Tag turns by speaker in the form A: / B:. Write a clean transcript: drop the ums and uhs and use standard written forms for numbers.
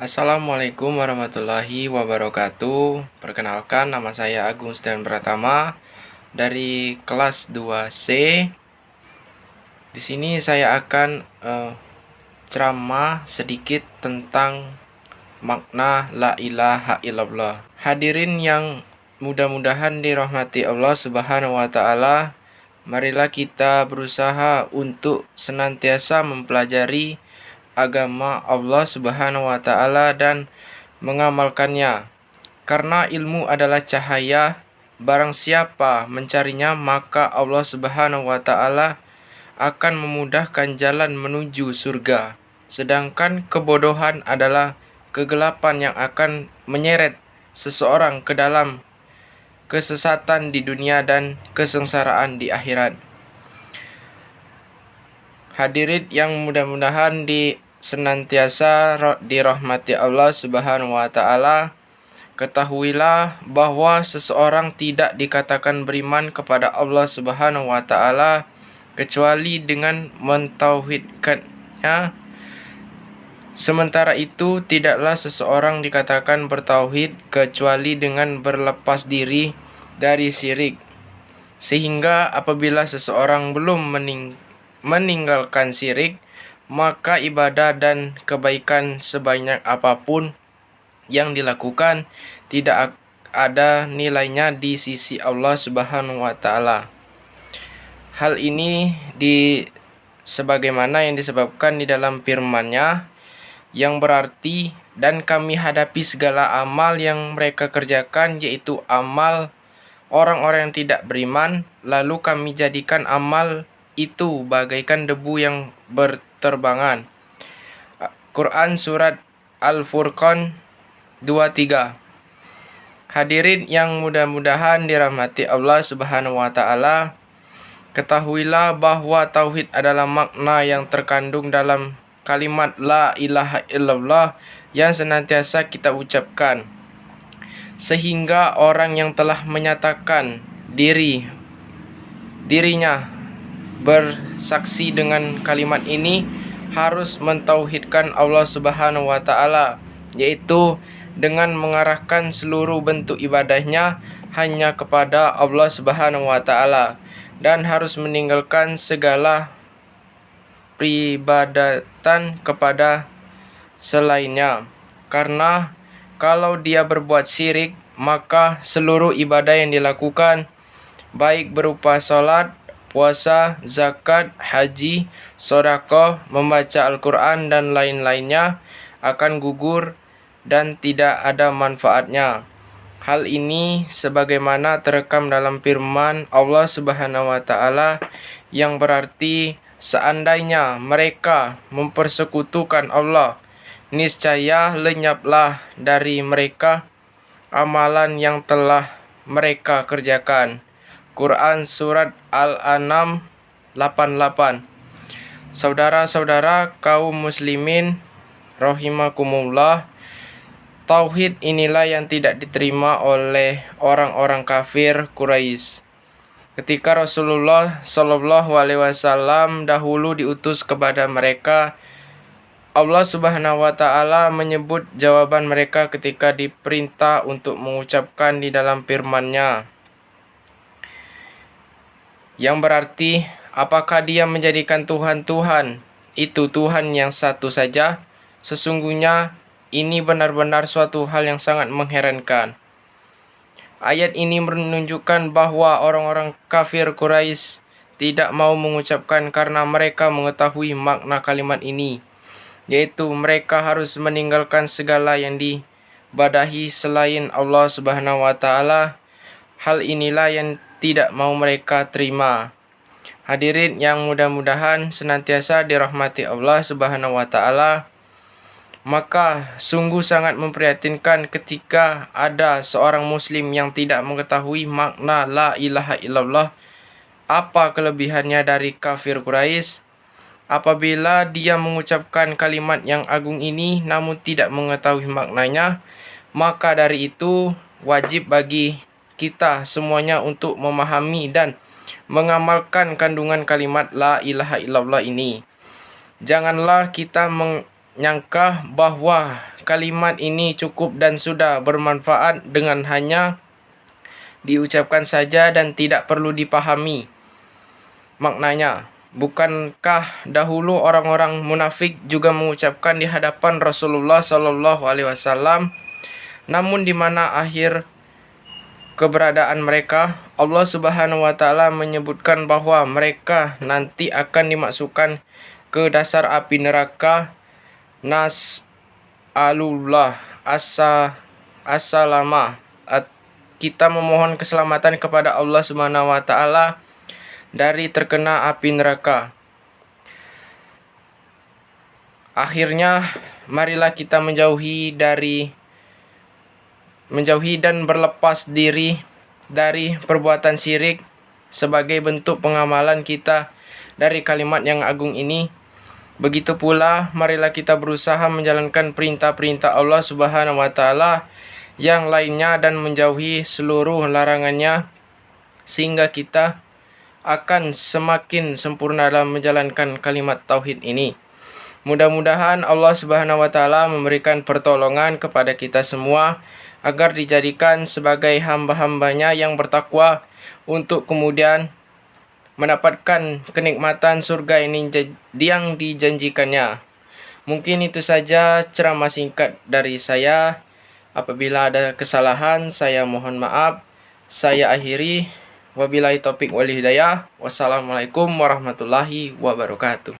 A: Assalamualaikum warahmatullahi wabarakatuh. Perkenalkan, nama saya Agung Setiawan Pratama dari kelas 2C. Di sini saya akan ceramah sedikit tentang makna la ilaha illallah. Hadirin yang mudah-mudahan dirahmati Allah Subhanahu wa taala, marilah kita berusaha untuk senantiasa mempelajari agama Allah Subhanahu wa taala dan mengamalkannya. Karena ilmu adalah cahaya, barang siapa mencarinya maka Allah Subhanahu wa taala akan memudahkan jalan menuju surga. Sedangkan kebodohan adalah kegelapan yang akan menyeret seseorang ke dalam kesesatan di dunia dan kesengsaraan di akhirat. Hadirin yang mudah-mudahan senantiasa dirahmati Allah Subhanahu wa taala, ketahuilah bahwa seseorang tidak dikatakan beriman kepada Allah Subhanahu wa taala kecuali dengan mentauhidkannya. Sementara itu, tidaklah seseorang dikatakan bertauhid kecuali dengan berlepas diri dari syirik. Sehingga apabila seseorang belum meninggalkan syirik, maka ibadah dan kebaikan sebanyak apapun yang dilakukan tidak ada nilainya di sisi Allah Subhanahu wa taala. Hal ini sebagaimana yang disebabkan di dalam firman-Nya yang berarti, dan kami hadapi segala amal yang mereka kerjakan, yaitu amal orang-orang yang tidak beriman, lalu kami jadikan amal itu bagaikan debu yang berterbangan. Quran Surat Al-Furqan 23. Hadirin yang mudah-mudahan dirahmati Allah Subhanahu wa taala, ketahuilah bahwa tauhid adalah makna yang terkandung dalam kalimat la ilaha illallah yang senantiasa kita ucapkan. Sehingga orang yang telah menyatakan dirinya bersaksi dengan kalimat ini harus mentauhidkan Allah Subhanahu wa taala, yaitu dengan mengarahkan seluruh bentuk ibadahnya hanya kepada Allah Subhanahu wa taala, dan harus meninggalkan segala peribadatan kepada selainnya. Karena kalau dia berbuat syirik, maka seluruh ibadah yang dilakukan, baik berupa salat, puasa, zakat, haji, sedekah, membaca Al-Quran dan lain-lainnya akan gugur dan tidak ada manfaatnya. Hal ini sebagaimana terekam dalam firman Allah Subhanahu wa taala yang berarti, seandainya mereka mempersekutukan Allah, niscaya lenyaplah dari mereka amalan yang telah mereka kerjakan. Quran Surat Al-An'am 88. Saudara-saudara kaum muslimin rahimakumullah, tauhid inilah yang tidak diterima oleh orang-orang kafir Quraisy. Ketika Rasulullah Shallallahu alaihi wasallam dahulu diutus kepada mereka, Allah Subhanahu wa taala menyebut jawaban mereka ketika diperintah untuk mengucapkan di dalam firman-Nya yang berarti, apakah dia menjadikan Tuhan-Tuhan itu Tuhan yang satu saja? Sesungguhnya ini benar-benar suatu hal yang sangat mengherankan. Ayat ini menunjukkan bahwa orang-orang kafir Quraisy tidak mau mengucapkan karena mereka mengetahui makna kalimat ini, yaitu mereka harus meninggalkan segala yang diibadahi selain Allah Subhanahu wa taala. Hal inilah yang tidak mau mereka terima. Hadirin yang mudah-mudahan senantiasa dirahmati Allah Subhanahu wa taala, maka sungguh sangat memprihatinkan ketika ada seorang muslim yang tidak mengetahui makna la ilaha illallah. Apa kelebihannya dari kafir Quraisy? Apabila dia mengucapkan kalimat yang agung ini namun tidak mengetahui maknanya, maka dari itu wajib bagi kita semuanya untuk memahami dan mengamalkan kandungan kalimat la ilaha illallah ini. Janganlah kita menyangka bahwa kalimat ini cukup dan sudah bermanfaat dengan hanya diucapkan saja dan tidak perlu dipahami maknanya? Bukankah dahulu orang-orang munafik juga mengucapkan di hadapan Rasulullah Shallallahu Alaihi Wasallam, namun di mana akhir keberadaan mereka? Allah Subhanahu Wa Taala menyebutkan bahwa mereka nanti akan dimasukkan ke dasar api neraka. Nas'alullah as-salamah. Kita memohon keselamatan kepada Allah Subhanahu Wa Taala dari terkena api neraka. Akhirnya, marilah kita menjauhi dan berlepas diri dari perbuatan syirik sebagai bentuk pengamalan kita dari kalimat yang agung ini. Begitu pula, marilah kita berusaha menjalankan perintah-perintah Allah Subhanahu wa Ta'ala yang lainnya dan menjauhi seluruh larangannya, sehingga kita akan semakin sempurna dalam menjalankan kalimat tauhid ini. Mudah-mudahan Allah Subhanahu wa Ta'ala memberikan pertolongan kepada kita semua agar dijadikan sebagai hamba-hambanya yang bertakwa untuk kemudian mendapatkan kenikmatan surga ini yang dijanjikannya. Mungkin itu saja ceramah singkat dari saya. Apabila ada kesalahan, saya mohon maaf. Saya akhiri. Wabillahi taufiq wal hidayah. Wassalamualaikum warahmatullahi wabarakatuh.